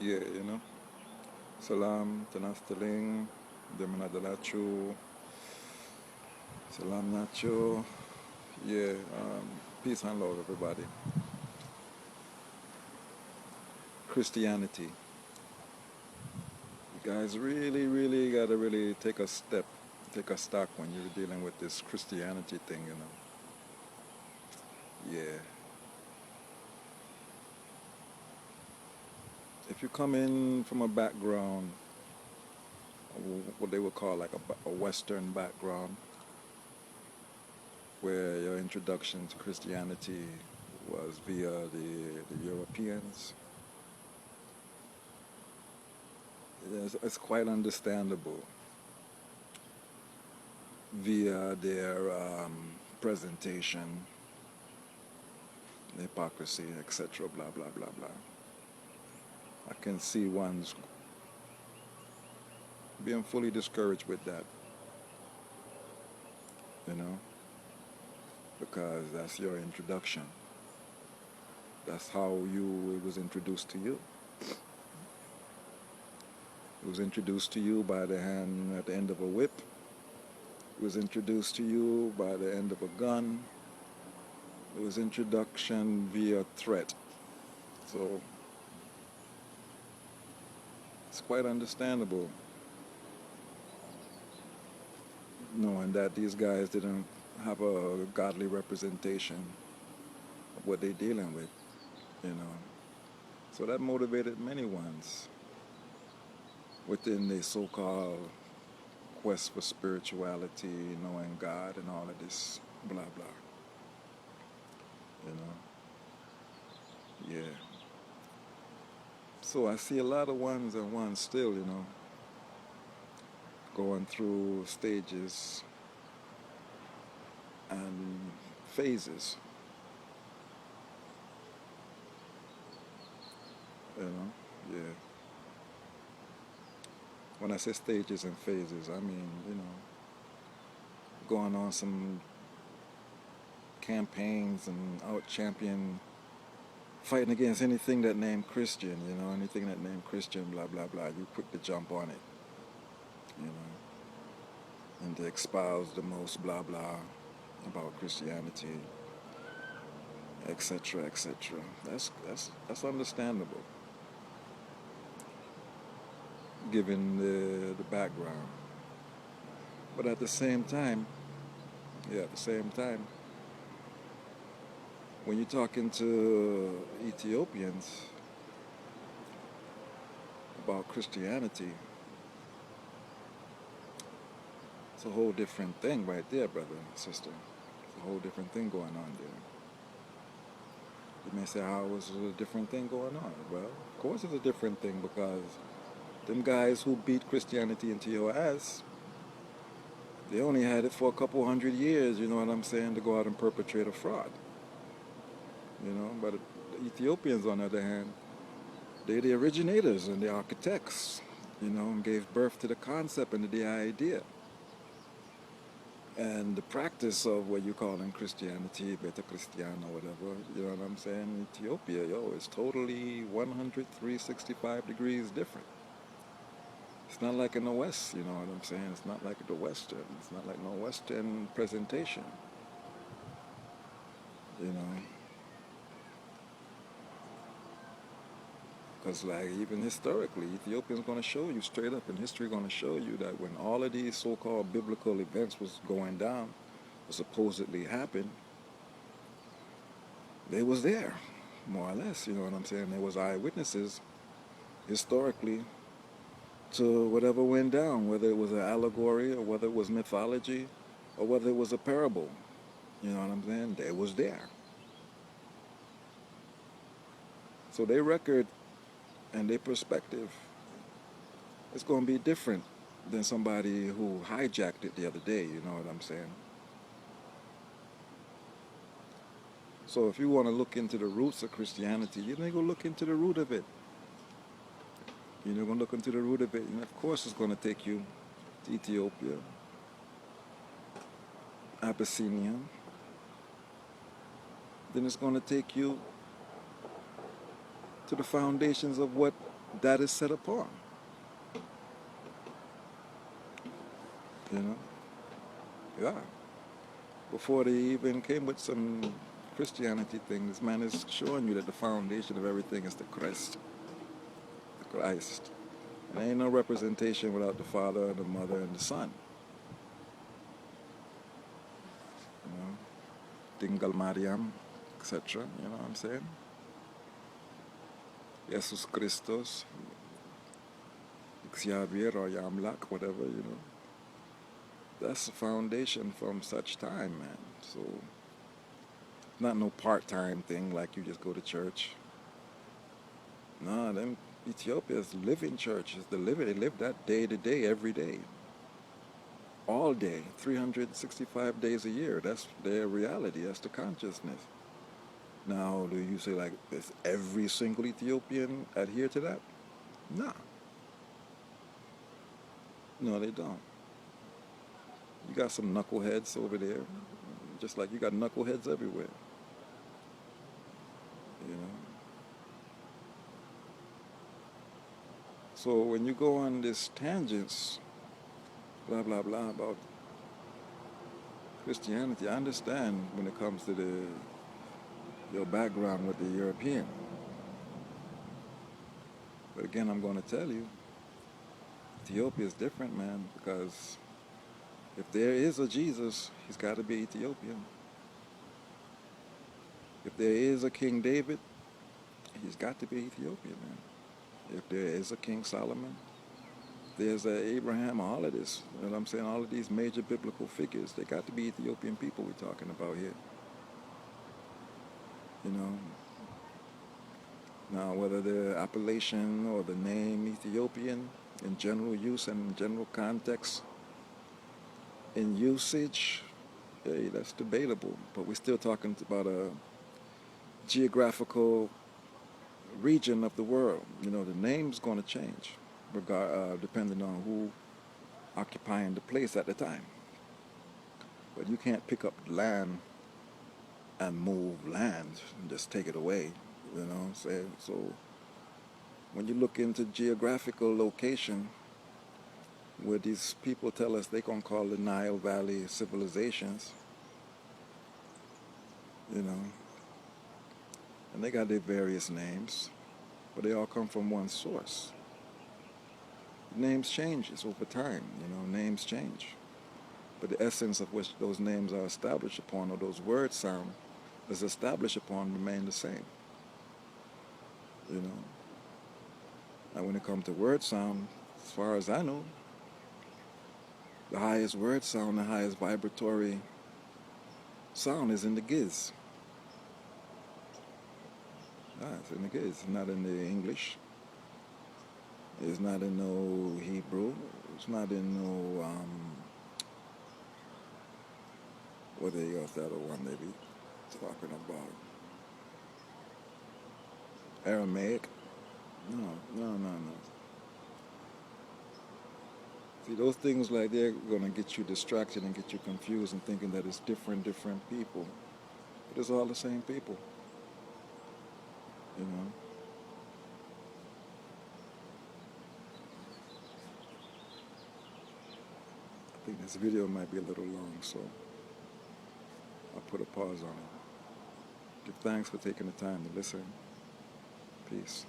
Yeah, you know. Salam, Tanastaling, Demanadalachu, Salam Nacho. Yeah, peace and love, everybody. Christianity. You guys really, really gotta really take a step, take a stock when you're dealing with this Christianity thing, you know. Yeah. If you come in from a background, what they would call like a Western background, where your introduction to Christianity was via the Europeans, it's quite understandable via their presentation, hypocrisy, etc., blah, blah, blah, blah. I can see one's being fully discouraged with that, you know, because that's your introduction. That's how it was introduced to you. It was introduced to you by the hand at the end of a whip. It was introduced to you by the end of a gun. It was introduction via threat. So it's quite understandable knowing that these guys didn't have a godly representation of what they're dealing with, you know. So that motivated many ones within the so-called quest for spirituality, knowing God and all of this blah blah, you know. Yeah. So I see a lot of ones and ones still, you know, going through stages and phases, you know. Yeah. When I say stages and phases, I mean, you know, going on some campaigns and out champion, fighting against anything that named Christian, you know, anything that named Christian, blah, blah, blah. You quick to jump on it, you know, and to espouse the most blah, blah about Christianity, etc., etc. That's understandable, given the background. But at the same time, yeah, at the same time, when you're talking to Ethiopians about Christianity, it's a whole different thing right there, brother and sister. It's a whole different thing going on there. You may say, how is it a different thing going on? Well, of course it's a different thing because them guys who beat Christianity into your ass, they only had it for a couple 100 years, you know what I'm saying, to go out and perpetrate a fraud. You know, but the Ethiopians, on the other hand, they're the originators and the architects, you know, and gave birth to the concept and to the idea. And the practice of what you call in Christianity, Beta Christian or whatever, you know what I'm saying? Ethiopia, is totally 365 degrees different. It's not like in the West, you know what I'm saying? It's not like the Western. It's not like no Western presentation, you know? Because like even historically, Ethiopia's going to show you straight up, and history going to show you that when all of these so-called biblical events was going down, or supposedly happened, they was there, more or less, you know what I'm saying? There was eyewitnesses historically to whatever went down, whether it was an allegory or whether it was mythology or whether it was a parable, you know what I'm saying? They was there. So their record and their perspective is going to be different than somebody who hijacked it the other day, you know what I'm saying? So if you want to look into the roots of Christianity, you need to go look into the root of it. You're going to look into the root of it, and of course it's going to take you to Ethiopia, Abyssinia. Then it's going to take you to the foundations of what that is set upon. You know? Yeah. Before they even came with some Christianity thing, this man is showing you that the foundation of everything is the Christ. The Christ. There ain't no representation without the Father, the Mother, and the Son. You know? Dingal Mariam, etc. You know what I'm saying? Jesus Christos, Xavier or Yamlak, whatever, you know. That's the foundation from such time, man. So, not no part-time thing like you just go to church. No, them Ethiopia's living churches. They live that day to day, every day. All day, 365 days a year. That's their reality. That's the consciousness. Now, do you say like, does every single Ethiopian adhere to that? No. No, they don't. You got some knuckleheads over there, just like you got knuckleheads everywhere. You know. So when you go on this tangents, blah blah blah about Christianity, I understand when it comes to your background with the European. But again, I'm going to tell you, Ethiopia is different, man, because if there is a Jesus, he's got to be Ethiopian. If there is a King David, he's got to be Ethiopian, man. If there is a King Solomon, there's a Abraham, all of this, you know what I'm saying? All of these major biblical figures, they got to be Ethiopian people we're talking about here. You know? Now, whether the appellation or the name Ethiopian in general use and in general context, in usage, hey, that's debatable. But we're still talking about a geographical region of the world. You know, the name's going to change, depending on who occupying the place at the time. But you can't pick up land and move land and just take it away. You know what I'm saying? So when you look into geographical location, where these people tell us they're going to call the Nile Valley civilizations, you know, and they got their various names, but they all come from one source. Names changes over time, you know, names change. But the essence of which those names are established upon, or those words sound is established upon, remain the same. You know. And when it comes to word sound, as far as I know, the highest word sound, the highest vibratory sound is in the giz. It's in the giz. It's not in the English. It's not in no Hebrew. It's not in no, what else the other one they be talking about? Aramaic? No. See, those things like they're going to get you distracted and get you confused and thinking that it's different people. But it's all the same people. You know? I think this video might be a little long, so I'll put a pause on it. Give thanks for taking the time to listen. Peace.